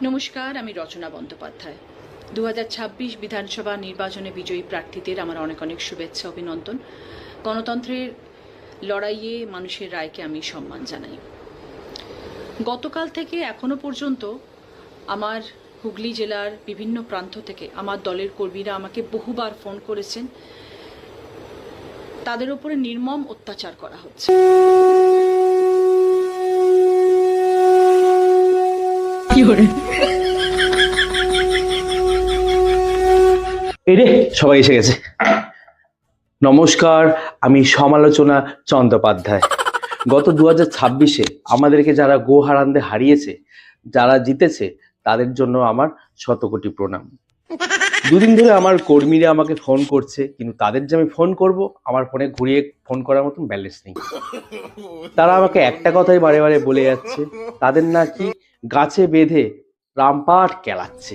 নমস্কার, আমি রচনা বন্দ্যোপাধ্যায়। 2026 বিধানসভা নির্বাচনে বিজয়ী প্রার্থীদের আমার অনেক অনেক শুভেচ্ছা, অভিনন্দন। গণতন্ত্রের লড়াইয়ে মানুষের রায়কে আমি সম্মান জানাই। গতকাল থেকে এখনো পর্যন্ত আমার হুগলি জেলার বিভিন্ন প্রান্ত থেকে আমার দলের কর্মীরা আমাকে বহুবার ফোন করেছেন। তাদের উপরে নির্মম অত্যাচার করা হচ্ছে। এরে সবাই এসে গেছে। নমস্কার, আমি সমালোচনা চন্দ্যোপাধ্যায়। গত 2026-এ আমাদেরকে যারা গোহারান্দে হারিয়েছে, যারা জিতেছে, তাদের জন্য আমার শতকোটি প্রণাম। দুদিন ধরে আমার কর্মীরা আমাকে ফোন করছে, কিন্তু তাদের যে আমি ফোন করব, আমার ফোনে ঘুরিয়ে ফোন করার মতন ব্যালেন্স নেই। তারা আমাকে একটা কথাই বারে বারে বলে যাচ্ছে, তাদের নাকি গাছে বেঁধে রামপাট কেলাচ্ছে।